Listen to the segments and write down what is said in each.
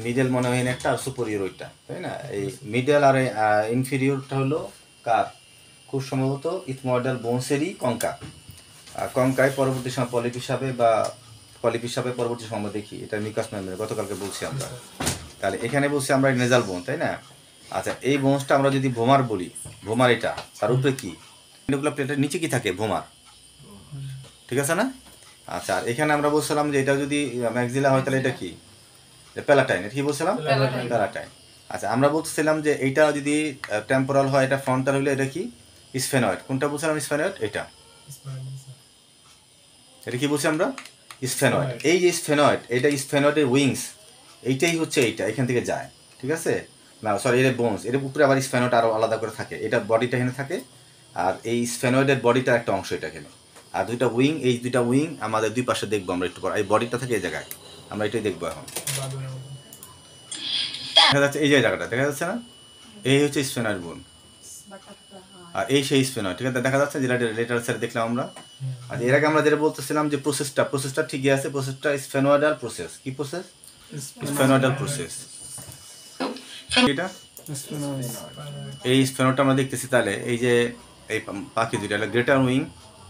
Middle মনে হয় একটা আর সুপেরিয়র ওইটা, তাই না? এই মিডল আর ইনফিরিয়রটা হলো কার? খুব সম্ভবত ইথময়েডাল বোনসেরই কঙ্কা। আর কঙ্কায় পরবর্তী সময় পলিপ হিসাবে বা পলিপ হিসাবে পরবর্তী সময় দেখি, এটা মিকাস মেমব্রেন গতকালকে বলছি আমরা। তাহলে এখানে বলছি আমরা নেজাল বোন, তাই না? আচ্ছা, এই বোনসটা আমরা যদি ভোমার বলি, ভোমার এটা তার উপরে কি এগুলো প্লেটের নিচে কি থাকে? ভোমার, ঠিক আছে না? আচ্ছা, আর এখানে আমরা বলছিলাম যে এটা যদি ম্যাক্সিলা হয় তাহলে এটা কি? প্যালাটাইন। এটা কি বলছিলাম? প্যালাটাইন। আচ্ছা, আমরা বলছিলাম যে এইটা যদি টেম্পোরাল হয়, এটা ফ্রন্টাল হলে এটা কি? স্ফেনয়েড। কোনটা বলছিলাম? স্ফেনয়েড। এটা এটা কি বলছি আমরা? স্ফেনয়েড। এই যে স্ফেনয়েড, এটা স্ফেনয়েডের উইংস, এইটাই হচ্ছে এইটা এখান থেকে যায়, ঠিক আছে? না সরি, এটা বোনস, এর উপরে আবার স্ফেনয়েড আরও আলাদা করে থাকে। এটা বডিটা এখানে থাকে, আর এই স্ফেনয়েডের বডিটার একটা অংশ এটা এখানে, আর দুইটা উইং, এই দুইটা উইং আমাদের দুই পাশে দেখবো আমরা একটু পর। এই বডিটা থাকে এই জায়গায়, আমরা এটাই দেখবো এখন। দেখা যাচ্ছে এই যে জায়গাটা দেখা যাচ্ছে না? এই হচ্ছে স্ফেনয়েড বোন, আর এই সেই স্ফেনয়েড, ঠিক আছে? দেখা যাচ্ছে যেটা লেটার সাইড দেখলাম আমরা। আর এর আগে আমরা যেটা বলতেছিলাম যে প্রসেসটা ঠিকই আছে, প্রসেসটা স্ফেনয়েডাল প্রসেস। কি প্রসেস? Sphenoidal process. এটা এই স্ফেনয়েডটা আমরা দেখতেছি। তাহলে এই যে এই পাখি দুইটা, গ্রেটার উইং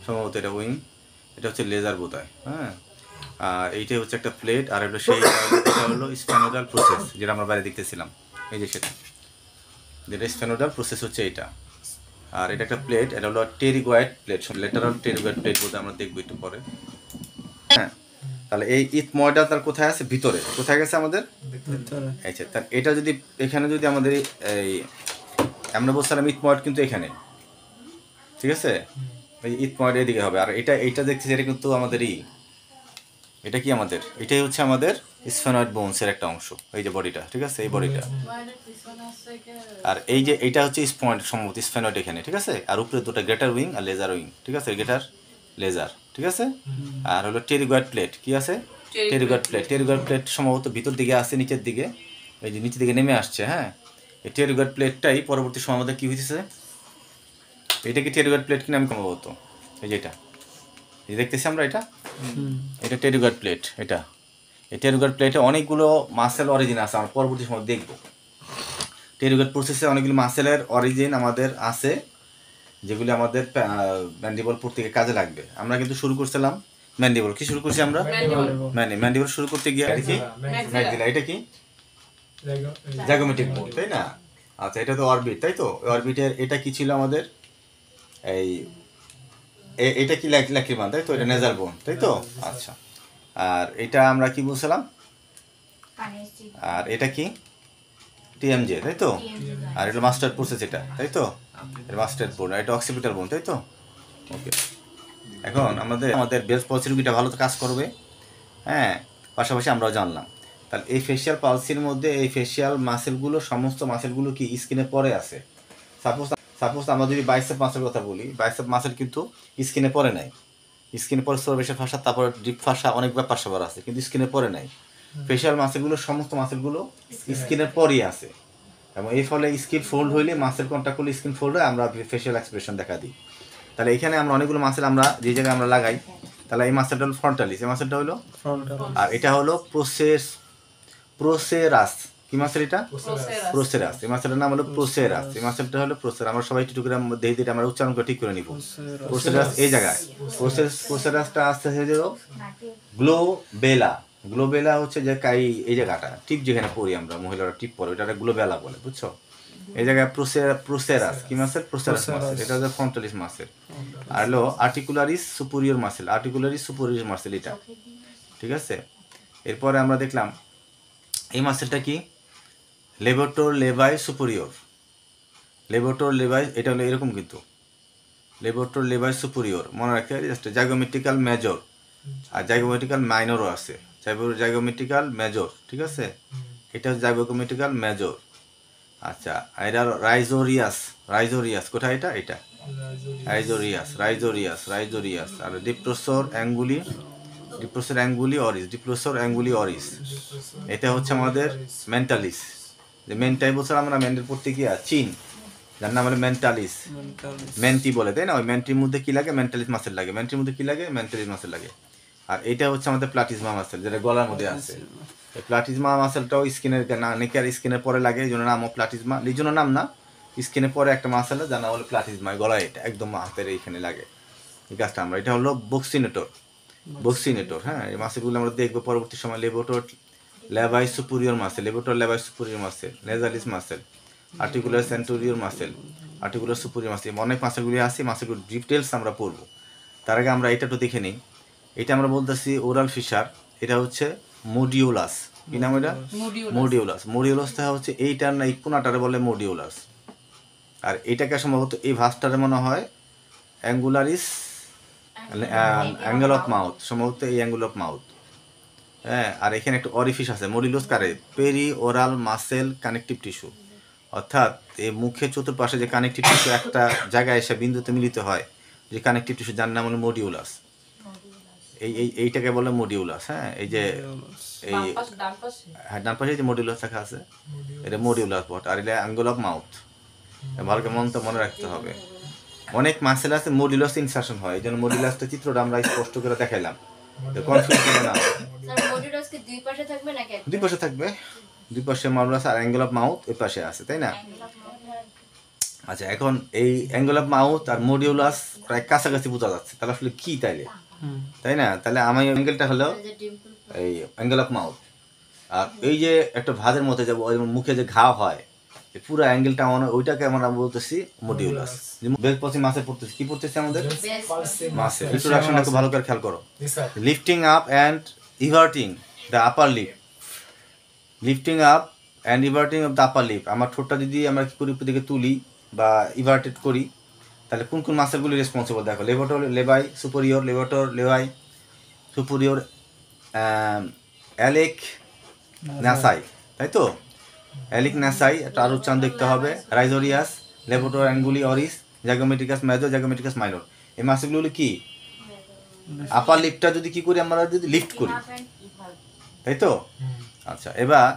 সম্ভবত, এটা উইং, এটা হচ্ছে লেজার বোধহয়, হ্যাঁ। আর এইটাই হচ্ছে একটা প্লেট, আর এটা সেই এটা হলো স্ফেনয়েডাল প্রসেস যেটা আমরা বাইরে দেখতেছিলাম, এই যে সেটা, যেটা স্ফেনয়েডাল প্রসেস হচ্ছে এইটা। আর এটা একটা প্লেট, এটা হলো pterygoid plate, lateral pterygoid plate বলতে আমরা দেখবো একটু পরে, হ্যাঁ। তাহলে এই ইথময়েডটা তার কোথায় আছে? ভিতরে। কোথায় গেছে আমাদের? আচ্ছা, তার এটা যদি এখানে যদি আমাদের এই আমরা বলছিলাম ইথময়েড কিন্তু এখানে, ঠিক আছে? এই ইথময়েড এদিকে হবে, আর এইটা দেখতেছি এটা কিন্তু আমাদেরই, এটা কি আমাদের? এটাই হচ্ছে আমাদের স্ফেনয়েড বোনসের একটা অংশ, এই যে বডিটা, ঠিক আছে? এই বডিটা, আর এই যে এইটা হচ্ছে স্পয়েন্ট সম্ভবত স্ফেনয়েড এখানে, ঠিক আছে? আর উপরে দুটো গ্রেটার উইং আর লেজার উইং, ঠিক আছে? গ্রেটার লেজার, ঠিক আছে? আর হলো টেরিগয়েড প্লেট, কি আছে? টেরিগয়েড প্লেট সম্ভবত ভিতর দিকে আছে, নিচের দিকে, এই যে নিচের দিকে নেমে আসছে, হ্যাঁ। এই টেরিগয়েড প্লেটটাই পরবর্তী সময় আমাদের কী হয়েছে? এটা কি টেরিগয়েড প্লেট কিনা আমি সম্ভবত, এই যে এটা, এই দেখতেছি আমরা, এটা টেরিগয়েড প্লেট। এটা এই টেরিগয়েড প্লেটে অনেকগুলো মাসেল অরিজিন আছে, আমরা পরবর্তী সময় দেখবো। টেরিগয়েড প্রসেসে অনেকগুলো মাসেলের অরিজিন আমাদের আছে, যেগুলি আমাদের ম্যান্ডিবল প্রত্যেকে কাজে লাগবে। আমরা কিন্তু শুরু করছিলাম ম্যান্ডিবল, কি শুরু করছি আমরা? ম্যান্ডিবল শুরু করতে গিয়ে এটা কি? ম্যাক্সিলা। এটা কি? জাইগোমেটিক বোন, তাই না? আচ্ছা, এটা তো অরবিট, তাই তো? অরবিটের এটা কি ছিল আমাদের? এই এটা কি ল্যাক্রিমান, তাই তো? এটা নেজাল বোন, তাই তো? আচ্ছা, আর এটা আমরা কি বলছিলাম? আর এটা কি? টিএমজে, তাই তো? আর এটা মাস্টার প্রসেস, এটা, তাই তো? এটা মাস্টার বোন, এটা অক্সিপিটাল বোন, তাই তো? ওকে, এখন আমাদের বেস পলসিটা ভালো কাজ করবে, হ্যাঁ। পাশাপাশি আমরাও জানলাম তাহলে এই ফেশিয়াল পালসির মধ্যে এই ফেশিয়াল মাসেলগুলো, সমস্ত মাসেলগুলো কি স্কিনে পরে আছে? সাপোজ আমরা যদি বাইসেপ মাসেল কথা বলি, বাইসেপ মাসেল কিন্তু স্কিনে পরে নাই। স্কিনে পরে সোরবেশাল ফাঁসা, তারপর ডিপ ফাঁসা, অনেক ব্যাপার সবার আছে, কিন্তু স্কিনে পরে নাই। ফেশিয়াল মাসেলগুলো, সমস্ত মাসেলগুলো স্কিনের পরই আছে, এবং এই ফলে স্কিন ফোল্ড হইলে, মাসেল কন্ট্যাক্ট করলে স্কিন ফোল্ড হয়, আমরা ফেশিয়াল এক্সপ্রেশন দেখা দিই। তাহলে এখানে আমরা অনেকগুলো মাসেল আমরা যে জায়গায় আমরা লাগাই, তাহলে এই মাসেলটা হলো ফ্রন্টালিস, এই মাসেলটা হলো আর এটা হলো প্রোসেরাস। কি মাসেল এটা? প্রোসেরাস। এই মাসেলটার নাম হলো প্রোসেরাস। এই মাসেলটা হলো প্রোসেরাস। আমরা সবাই একটু করে দেখে দিতে আমরা উচ্চারণ করে ঠিক করে নিব। প্রোসেরাস এই জায়গায়, প্রোসেরাসটা আসতে হয়ে গেল গ্লোবেলা। গ্লোবেলা হচ্ছে যে এই জায়গাটা টিপ যেখানে পড়ি আমরা, মহিলারা টিপ পরে, ওটা গ্লোবেলা বলে, বুঝছো? এই জায়গায় প্রোসেরাস কি মাসেল? প্রোসেরাস মাসেল, এটা হচ্ছে ফ্রন্টালিস মাসেল। আর হলো আর্টিকুলারিস সুপিরিয়র মাসেল, আর্টিকুলারিস সুপিরিয়র মাসেল, এটা, ঠিক আছে? এরপরে আমরা দেখলাম এই মাসেলটা কি? লেভোটোর লেভাই সুপিরিয়র। লেভোটোর লেভাই, এটা হলো এরকম কিন্তু, লেভোটোর লেভাই সুপিরিয়র, মনে রাখতে হবে। জাস্ট জাইগোমেট্রিক্যাল মেজর আর জাইগোমেট্রিক্যাল মাইনরও আছে, জাইগোমেট্রিক্যাল মেজর, ঠিক আছে? এটা হচ্ছে জাইগোমেট্রিক্যাল মেজর। আচ্ছা, এটা রাইজোরিয়াস কোথায়? এটা রাইজোরিয়াস। আর ডিপ্লোসর অ্যাঙ্গুলি অরিস, এটা হচ্ছে আমাদের মেন্টালিস। যে মেন্টাই বলছিলাম আমরা, মেন্টের পড়তে গিয়া চিন, যার নাম হলো মেন্টালিস, মেন্টি বলে, তাই না? ওই মেন্টির মধ্যে কি লাগে? মেন্টালিস মাসেল লাগে। মেন্টির মধ্যে কি লাগে? মেন্টালিস মাসেল লাগে। আর এটা হচ্ছে আমাদের প্লাটিজমা মাসেল, যেটা গলার মধ্যে আছে, এই প্লাটিজমা মাসেলটাও স্কিনের নেকের স্কিনের পরে লাগে, এই জন্য নামও প্লাটিজমা। এই জন্য নাম না, স্কিনের পরে একটা মাসেল যার নাম হলো প্লাটিজমা, গলায় এটা একদম হাতের এইখানে লাগে এই গাছটা। আমরা এটা হলো বক্সিনেটর। হ্যাঁ, এই মাসেলগুলো আমরা দেখবো পরবর্তী সময়। Levator labii superior muscle, levator labii superior muscle, nasalis muscle, articular anterior muscle, articular superior muscle, অনেক মাসেলগুলি আছে। মাসেলগুলো ডিটেলস আমরা পড়বো। তার আগে আমরা এটা একটু দেখে নিই। এটা আমরা বলতেছি ওরাল ফিশার, এটা হচ্ছে মডিউলাস। কি নাম এটা? মডিউলাসটা হচ্ছে এইটার না এই কোনাটারে বলে মডিউলাস। আর এটাকে সম্ভবত এই ভাসটারে মনে হয় অ্যাঙ্গুলারিস, অ্যাঙ্গেল অফ মাউথ, সম্ভবত এই অ্যাঙ্গেল অফ মাউথ। হ্যাঁ, আর এখানে একটা অরিফিস আছে, মডিউলাস কারে peri oral muscle connective tissue, অর্থাৎ এই মুখের চতুর্পাশে যে কানেকটিভ টিস্যু একটা জায়গায় এসে বিন্দুতে মিলিত হয়, যে কানেকটিভ টিস্যু যার নাম হলো মডিউলাস। এইটাকে বলে মডিউলাস। হ্যাঁ, এই যে এই ডান পাশে যে মডিউলাস লেখা আছে এটা মডিউলাস পট, আর এটা অ্যাঙ্গেল অফ মাউথ। ভালো মনে রাখতে হবে। অনেক মাসেল আছে মডিউলাস ইনসারশন হয়, এই জন্য মডিউলাসটা চিত্রটা আমরা স্পষ্ট করে দেখাইলাম, কনফিউজ হবে না। দুই পাশে থাকবে, দুই পাশে মডিউলাস আর অ্যাঙ্গেল অফ মাউথ এই পাশে আছে, তাই না? আচ্ছা, এখন এই অ্যাঙ্গেল অফ মাউথ আর মডিউলাস প্রায় কাছাকাছি বোঝা যাচ্ছে, তাহলে আসলে কি তাইলে, তাই না? তাহলে আমার অ্যাঙ্গেলটা হলো এই অ্যাঙ্গেল অফ মাউথ। আর এই যে একটা ভাঁজের মধ্যে যাবো, মুখে যে ঘা হয়, পুরো অ্যাঙ্গেলটা আমরা ওইটাকে আমরা বলতেছি মডিউলাস। বেল পসি মাসে পড়তেছি, কি পড়তেছি আমাদের মাসে। ইন্ট্রোডাকশনটা খুব ভালো করে খেয়াল করো। Lifting up and everting the upper lip, lifting up and everting of the upper lip. আমার ঠোঁটটা যদি আমরা কি করি উপর দিকে তুলি বা ইভার্টেড করি, তাহলে কোন কোন মাসেলগুলি রেসপন্সিবল দেখো। লেভোটোর লেভাই সুপেরিয়র, লেভোটোর লেভাই সুপেরিয়র, অ্যালেক নাসাই, তাই তো? অ্যালিক নাসাই একটা আর উচ্চারণ দেখতে হবে। রাইজোরিয়াস, লেভোটোর অ্যাঙ্গুলি অরিস, জাগোমেটিকাস মেজর, জাগোমেটিকাস মাইনর। এই মাসেলগুলো কি আপার লিপটা যদি কি করি আমরা, যদি লিফট করি, তাই তো? আচ্ছা, এবার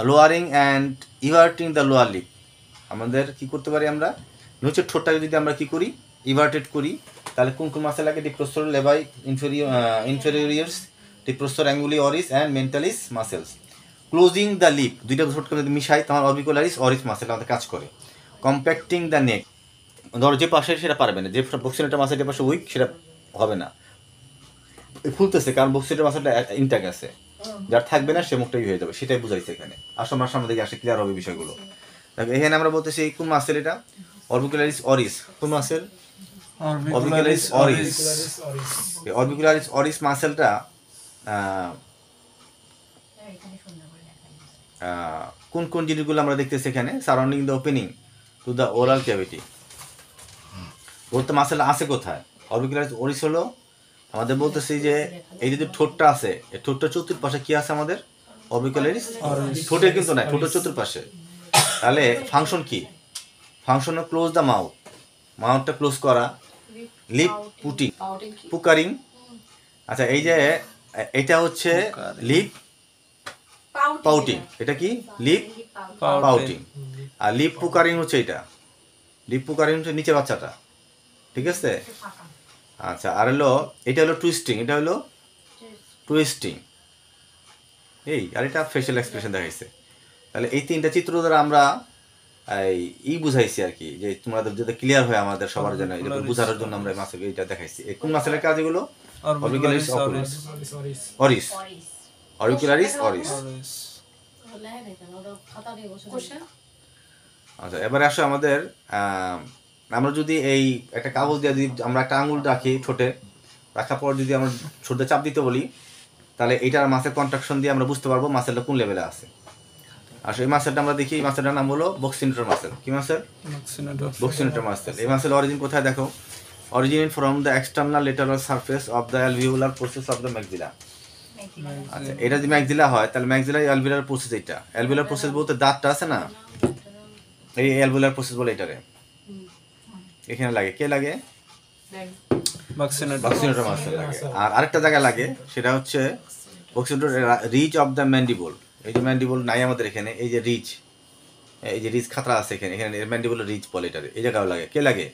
lowering and everting the lower lip, আমাদের কি করতে পারি আমরা, নিচের ঠোঁটটাকে যদি আমরা কি করি ইভার্টেড করি, তাহলে কোন কোন মাসেল লাগে? Depressor labii inferioris, depressor anguli oris and mentalis muscles. Closing the lip, দুইটা ঠোঁটকে যদি মিশাই তোমার অবিকুলারিস অরিস মাসেল আমাদের কাজ করে। কম্প্যাক্টিং দ্য নেক, ধরো যে পাশে সেটা পারবে না, যে বক্সিনেটার মাসেল যে পাশে উইক সেটা হবে না, খুলতেছে কারণ বক্সিনেটার মাসেলটা ইনট্যাক্ট আছে, যার থাকবে না সে মুখটাই হয়ে যাবে, সেটাই বুঝাইছে এখানে। আসো আমার সামনে দিকে আসে ক্লিয়ার হবে বিষয়গুলো। এখানে আমরা বলতেছি কোন মাসেল এটা? অরবিকুলারিস অরিস। কোন মাসেল? অরবিকুলারিস অরিস। অরবিকুলারিস অরিস মাসেলটা কোন কোন জিনিসগুলো আমরা দেখতেছি এখানে? Surrounding the opening to the oral cavity. বলতে মাসেল আছে কোথায়? অরবিকুলারিস অরিস হলো আমাদের বলতেছি যে এই যে ঠোঁটটা আছে, এই ঠোঁটটা চতুর্পাশে কি আছে আমাদের? অরবিকুলারিস ঠোঁটের কিন্তু না, ঠোঁটের চতুর্পাশে। তাহলে ফাংশন কি? ফাংশন ক্লোজ দ্য মাউথ, মাউথটা ক্লোজ করা। Lip pouting, puckering. আচ্ছা, এই যে এটা হচ্ছে লিপ পাউটিং, এটা কি? Lip pouting. আর লিপ পুকারিং হচ্ছে এটা, লিপ পুকারিং হচ্ছে নিচে বাচ্চাটা, ঠিক আছে? আচ্ছা, আর হলো এটা হলো টুইস্টিং, এটা হলো টুইস্টিং। এই আর এটা ফেশিয়াল এক্সপ্রেশন দেখাইছে। তাহলে এই তিনটা চিত্র দ্বারা আমরা এই বুঝাইছি আর কি, যে তোমাদের যাতে ক্লিয়ার হয় আমাদের সবার জন্য, বুঝানোর জন্য আমরা মাসেল এইটা দেখাইছি। কোন মাসেলের কাজ এগুলো? Orbicularis অরিস, orbicularis অরিস। আচ্ছা, এবারে আসো আমাদের আমরা যদি এই একটা কাগজ দিয়ে যদি আমরা একটা আঙুল রাখি ঠোঁটে, রাখার পর যদি আমরা ঠোঁটে চাপ দিতে বলি, তাহলে এইটার মাসেল কন্ট্রাকশন দিয়ে আমরা বুঝতে পারবো মাসেলটা কোন লেভেলে আছে। আর এই মাসেলটা আমরা দেখি, এই মাসেলটার নাম হলো বক্সিনেটর মাসেল। কি মাসেল? বক্সিনেটর মাসেল। এই মাসেল অরিজিন কোথায় দেখো? Originate from the external lateral surface of the alveolar process of the maxilla. আচ্ছা, এটা যদি ম্যাক্সিলা হয় তাহলে ম্যাক্সিলা অ্যালভিওলার প্রসেস। এটা অ্যালভিওলার প্রসেস বলতে দাঁতটা আছে না, এই অ্যালভিওলার প্রসেস বলে এটারে। এখানে লাগে, কে লাগে? বক্সিনেটর মাসেল লাগে। আর আরেকটা জায়গায় লাগে, সেটা হচ্ছে বক্সিনেটর রিচ অফ দ্য ম্যান্ডিবল। এই যে ম্যান্ডিবল নাই আমাদের এখানে, এই যে রিচ, এই যে রিচ খাতরা আছে এখানে, এখানে ম্যান্ডিবল রিচ বলে এটারে। এই জায়গাও লাগে, কে লাগে?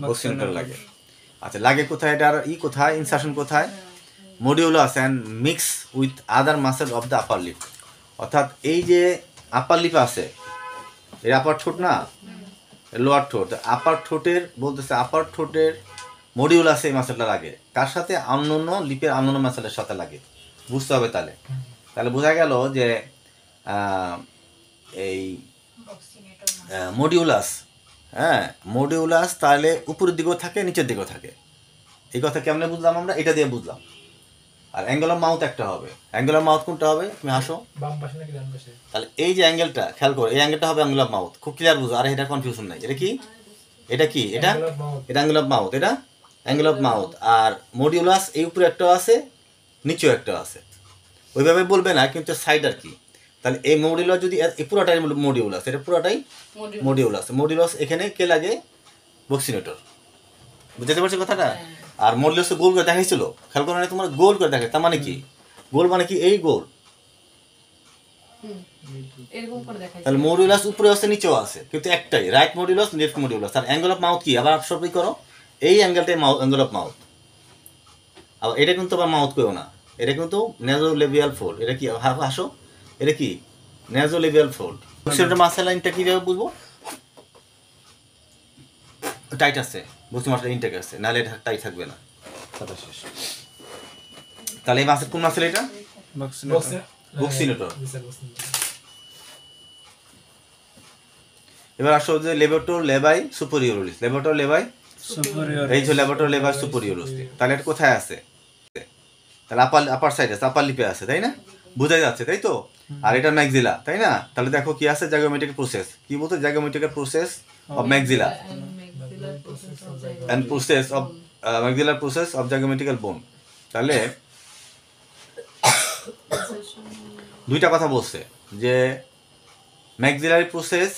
বক্সিনেটর লাগে। আচ্ছা, লাগে কোথায়? এটার কোথায়? ইনসারশন কোথায়? Modiolus and mix with other muscle of the upper lip. অর্থাৎ এই যে আপার লিপ আছে, এর আপার ঠোঁট না, লোয়ার ঠোঁট, আপার ঠোঁটের বলতেছে আপার ঠোঁটের মডিউলাস এই মাসেলটা লাগে কার সাথে? অন্যান্য লিপের অন্যান্য মাসেলের সাথে লাগে। বুঝতে হবে তাহলে। তাহলে বোঝা গেল যে এই মডিউলাস, হ্যাঁ মডিউলাস তাহলে উপরের দিকেও থাকে নিচের দিকেও থাকে। এই কথা কেমনে বুঝলাম আমরা? এটা দিয়ে বুঝলাম। আর অ্যাঙ্গেল অফ মাউথ একটা হবে। অ্যাঙ্গেল অফ মাউথ কোনটা হবে? তুমি হাসো। বাম পাশে নাকি ডান পাশে? তাহলে এই যে অ্যাঙ্গেলটা খেয়াল করো, এই অ্যাঙ্গেলটা হবে অ্যাঙ্গেল অফ মাউথ। খুব ক্লিয়ার বুঝো, আর এটা কনফিউশন নাই। এটা কি? এটা কি? এটা অ্যাঙ্গেল অফ মাউথ। এটা অ্যাঙ্গেল অফ মাউথ। আর মডিউলাস এই উপরে একটা আছে, নিচেও একটা আছে। ওইভাবে বলবে না, কিন্তু সাইড আর কি। তাহলে এই মডিউলাস যদি এই পুরোটাই মডিউলাস, এটা পুরোটাই মডিউলাস। মডিউলাস এখানে কে লাগে? বক্সিনেটর। বুঝতে পারছো কথাটা? আর মডিউলাস গোল করে দেখাইছিল, খেয়াল করো না তোমার, গোল করে দেখায়। তার মানে কি? গোল মানে কি? এই গোল। তাহলে মডিউলাস উপরে আছে নিচেও আছে, কিন্তু একটাই, রাইট মডিউলাস লেফট মডিউলাস। আর অ্যাঙ্গেল অফ মাউথ কি? আবার সবই করো, এই অ্যাঙ্গেলটাই অ্যাঙ্গেল অফ মাউথ। আবার এটা কিন্তু আবার মাউথ কেউ না, এটা কিন্তু নেজোলেবিয়াল ফোল্ড। এটা কি? হাসো। এটা কি? Nasolabial fold. সেটা মাসেল লাইনটা কিভাবে বুঝবো? টাইট আছে, বুঝতে মাসেল ইনটেক আছে, নাহলে এটা টাইট থাকবে না। কথা শেষ। তাহলে এই মাসেল কোন মাসেল? এটা বক্সিনেটর। এবার আসো যে লেভেটর লেবাই সুপেরিয়রিস। লেভেটর লেবাই সুপেরিয়র, এই যে লেভেটর লেবাই সুপেরিয়রিস। তাহলে এটা কোথায় আছে? তাহলে আপার সাইড আছে, আপার লিপে আছে, তাই না? বোঝা যাচ্ছে, তাই তো? আর এটা ম্যাক্সিলা, তাই না? তাহলে দেখো কি আছে? Zygomatic process. কি বলতো? Zygomatic process of maxilla and process of maxillary process of zygomatical bone. তাহলে দুইটা কথা বলছে যে maxillary process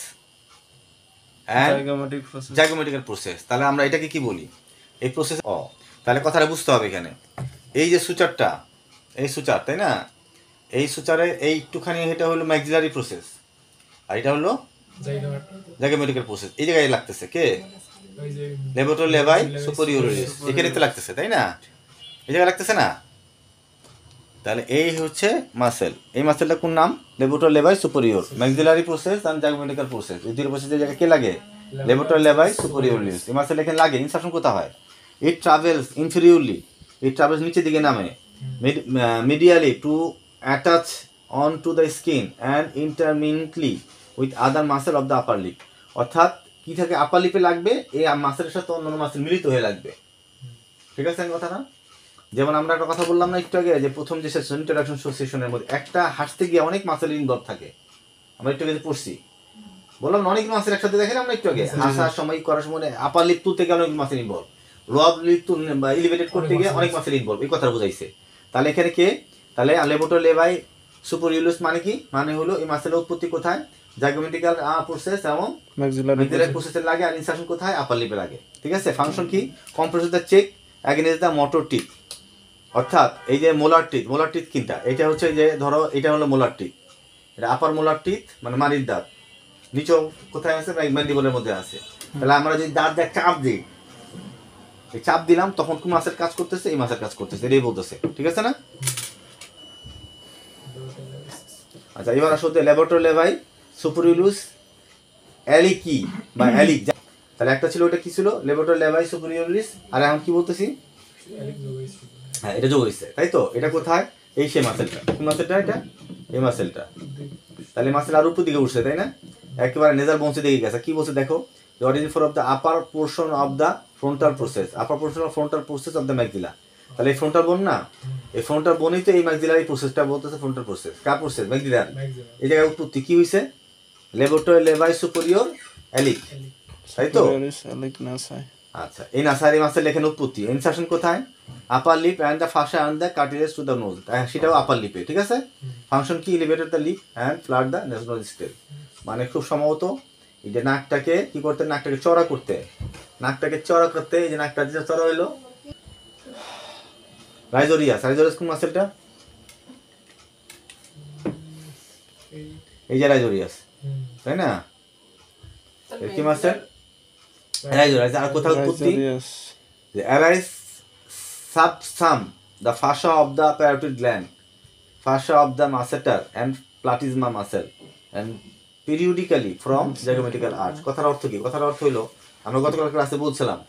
and zygomatic process. তাহলে আমরা এটাকে কি বলি? এই প্রসেস তাহলে কথাটা বুঝতে হবে এখানে। এই যে সুচারটা, এই সুচার, তাই না? এই সুচারে এই একটুখানি এটা হলো ম্যাক্সিলারি প্রসেস, আর এটা হলো জাইগোমেটিক্যাল প্রসেস। এই জায়গায় লাগতেছে কে? লেভেটর লেবাই সুপেরিয়রিস। এখানে তো লাগতেছে, তাই না? এই জায়গায় লাগতেছে না? তাহলে এই হচ্ছে মাসেল। এই মাসেলটা কোন নাম? Levator labii superior. Maxillary process and zygomatic process, এই দুই প্রসেসের জায়গায় কে লাগে? লেভেটর লেবাই সুপেরিয়রিস। এই মাসেল এখানে লাগে। ইনসারশন কোথায় হয়? ইট ট্রাভেলস ইনফেরিয়রলি, ইট ট্রাভেলস নিচের দিকে নামে, medially to attach on to the skin and intermittently with other muscle of the upper lip. অর্থাৎ কি থাকে? আপার লিপে লাগবে, এই মাসেলের সাথে অন্যান্য মাসেল মিলিত হয়ে লাগবে। ঠিক আছে কথা না? যেমন আমরা একটা কথা বললাম না একটু আগে, যে প্রথম যে সেশন, ইন্ট্রোডাকশন সেশনের মধ্যে একটা হাসতে গিয়ে অনেক মাসেল ইনভলভ থাকে। আমরা একটু আগে পড়ছি, বললাম অনেক মাসেল একসাথে দেখেন আমরা একটু আগে। হাসার সময়, করার সময় আপার লিপ তুলতে গিয়ে অনেক মাসেল ইনভলভ, লোয়ার লিপ বা এলিভেটেড করতে গিয়ে অনেক মাসেল ইনভলভ। এই কথা বুঝাইছে। তাহলে এখানে কে? তাহলে লেভেটর লেবাই সুপেরিয়রিস মানে কি? মানে হলো এই মাসেলের উৎপত্তি কোথায়? জাইগোমেটিক্যাল প্রসেস এবং ম্যাক্সিলারি প্রসেসে লাগে। আর ইনসারশন কোথায়? আপার লিপে লাগে। ঠিক আছে? ফাংশন কি? Compress the cheek against the motor teeth. অর্থাৎ এই যে মোলার টিথ, মোলার টিথ কিনটা, এটা হচ্ছে যে ধরো এটা হলো মোলার টিথ, এটা আপার মোলার টিথ মানে মারির দাঁত। নিচেও কোথায় আছে? ম্যান্ডিবলের মধ্যে আছে। তাহলে আমরা যদি দাঁত দিয়ে চাপ দিই, এই চাপ দিলাম, তখন কোন মাসের কাজ করতেছে? এই মাসের কাজ করতেছে, এটাই বলতেছে। ঠিক আছে না? আচ্ছা, এবার আসলে লেভেটর লেবাই সুপেরিয়রিস অ্যালিকি বা অ্যালিক। তাহলে একটা ছিল, ওটা কি ছিল? লেভেটর লেবাই সুপেরিয়রিস। আর এখন কি বলতেছি? হ্যাঁ, এটা যোগ হয়েছে, তাই তো? এটা কোথায়? এই সেই মাসেলটা। কোন মাসেলটা? এটা এই মাসেলটা। তাহলে মাসেল আর উপর দিকে উঠছে, তাই না? একেবারে নেজাল বংশে দিকে গেছে। কি বলছে দেখো? The origin of the upper portion of the frontal process, upper portion of frontal process of the maxilla. তাহলে এই ফ্রন্টাল বোন না, এই ফ্রন্টাল বোনই তো এই ম্যাক্সিলারি প্রসেসটা বলতেছে ফ্রন্টাল প্রসেস। কার প্রসেস? ম্যাক্সিলার। এই জায়গায় উৎপত্তি কি হইছে? লেভেটর লেবাই সুপেরিয়র অ্যালিক, তাই তো? আচ্ছা, এই নাসারি মাসেল এখানে উৎপত্তি। ইনসারশন কোথায়? Upper lip and the fascia and the cartilage to the nose. সেটাও আপার লিপে। ঠিক আছে? ফাংশন কি? Elevated the lip and flat the nasal stale. মানে খুব সম্ভবত এই যে নাকটাকে কি করতে? নাকটাকে চড়া করতে, নাকটাকে চড়া করতে। এই যে নাকটা যে চড়া হইলো রাইজোরিয়াস। রাইজোরিয়াস কোন মাসেলটা? এই যে রাইজোরিয়াস, তাই না? কি মাসেল? রাইজোরিয়াস। আর কোথাও উৎপত্তি? অ্যারাইজ সাবসাম the fascia of the parotid gland, fascia of the masseter and platysma muscle, and periodically from zygomatical arch. কথার অর্থ কি? কথার অর্থ হলো আমরা গতকাল ক্লাসে বলছিলাম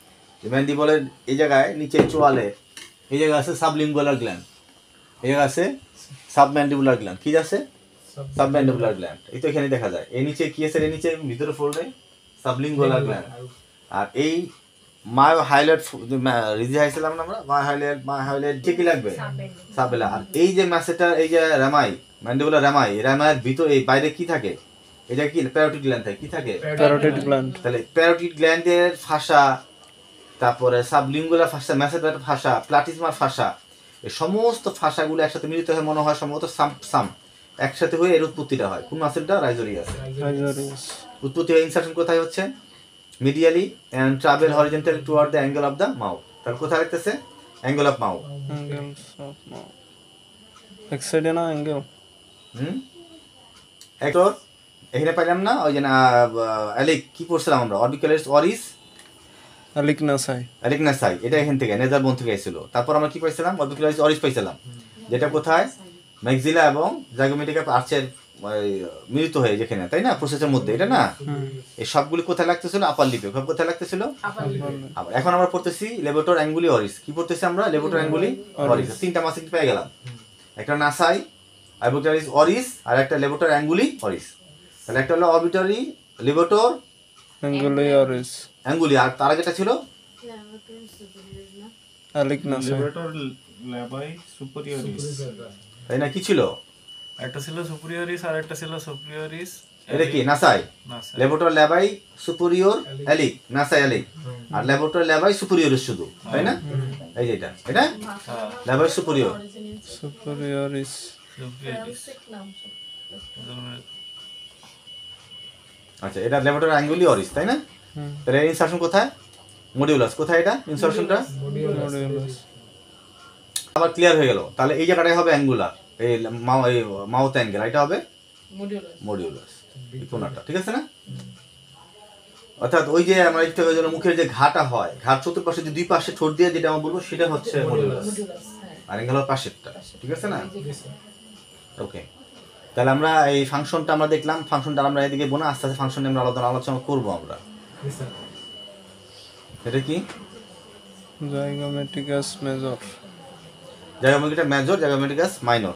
যে ম্যান্ডিবলের এই জায়গায় নিচে চোয়ালে এই জায়গায় আছে সাবলিঙ্গুয়াল গ্ল্যান্ড, এই জায়গায় আছে সাবম্যান্ডিবুলার গ্ল্যান্ড। কি আছে? Submandibular gland. এই তো এখানে দেখা যায়। এই নিচে কি আছে? এর নিচে ভিতরে ফোল্ডে সাবলিঙ্গুয়াল গ্ল্যান্ড। আর এই মায়ো হাইলাইট রিজি হাইছিলাম না আমরা, মায়োহাইলাইট কি লাগবে? সাবেলা। আর এই যে ম্যাসেটার, এই যে রামাই ম্যান্ডিবুলার রামাই, রামাইয়ের ভিতরে এই বাইরে কি থাকে? এটা কি প্যারোটিড গ্ল্যান্ড থাকে। কি থাকে? Parotid gland. তাহলে প্যারোটিড গ্ল্যান্ডের ফাঁসা, তারপরে সাবলিঙ্গুলার ফাঁসা, ম্যাসেটার ফাঁসা, প্লাটিসমার ফাঁসা, এই সমস্ত ফাঁসাগুলো একসাথে মিলিত হয়ে মনে হয় সম্ভবত সাম একসাথে হয়ে এর উৎপত্তিটা হয়। কোন মাসেলটা? রাইজোরিয়াস। উৎপত্তি হয়ে ইনসারশন কোথায় হচ্ছে? Medially and travel horizontal toward the angle of the mouth. তাহলে কোথায় রাখতেছে? Angle of mouth. Angles of mouth এক সাইডে না অ্যাঙ্গেল। একটর এখানে পাইলাম না ওই যে না অ্যালিক কি পড়ছিলাম আমরা? অরবিকুলারিস অরিস অ্যালিকনাসাই, এটা এখান থেকে নেজার বোন থেকে এসেছিল। তারপর আমরা কি পাইছিলাম? অরবিকুলারিস অরিস পাইছিলাম, যেটা কোথায়? ম্যাক্সিলা এবং জাইগোমেটিক আর্চের মিলিত হয়ে যেখানে, তাই না? প্রসেসের মধ্যে এটা না, এই সবগুলি কোথায় লাগতেছিল? আপার লিপে। কোথায় লাগতেছিল? আবার এখন আমরা পড়তেছি লেবোটর অ্যাঙ্গুলি অরিস। কি পড়তেছি আমরা? লেবোটর অ্যাঙ্গুলি অরিস। তিনটা মাসে কি পেয়ে গেলাম? একটা নাসাই অরবিকুলারিস অরিস আর একটা লেবোটর অ্যাঙ্গুলি অরিস। তাহলে একটা হলো অরবিটারি লেবোটর অ্যাঙ্গুলি অরিস অ্যাঙ্গুলি, আর তার আগেটা ছিল লেবোটর ল্যাবাই সুপিরিয়রিস, তাই না? কি ছিল? একটা ছিল সুপিরিয়রিস আর একটা ছিল সুপিরিয়রিস। এটা কি? নাসাই লেবোটর ল্যাবাই সুপিরিয়র অ্যালিক, নাসাই অ্যালিক, আর লেবোটর ল্যাবাই সুপিরিয়রিস শুধু, তাই না? এই যে এটা ল্যাবাই সুপিরিয়রিস। আচ্ছা, এটা লেবোটর অ্যাঙ্গুলি অরিস, তাই না? তাহলে ইনসারশন কোথায়? মডিউলাস। কোথায় এটা ইনসারশনটা? আবার ক্লিয়ার হয়ে গেল। তাহলে এই জায়গাটাই হবে অ্যাঙ্গুলার, এই মাউথ অ্যাঙ্গেল, এটা হবে মডিউলাস, কোণাটা। ঠিক আছে না? অর্থাৎ ওই যে আমরা একটু মুখের যে ঘাটা হয়, ঘাট চতুর্পাশে যে দুই পাশে ঠোঁট দিয়ে যেটা আমরা বলবো সেটা হচ্ছে মডিউলাস, আর অ্যাঙ্গেল হলো পাশেরটা। ঠিক আছে না? ওকে, তাহলে আমরা এই ফাংশনটা আমরা দেখলাম। ফাংশনটা আমরা এদিকে বোনা, আস্তে আস্তে ফাংশন নিয়ে আমরা আলোচনা করবো আমরা। এটা কি? Zygomaticus major, zygomaticus major, zygomaticus minor.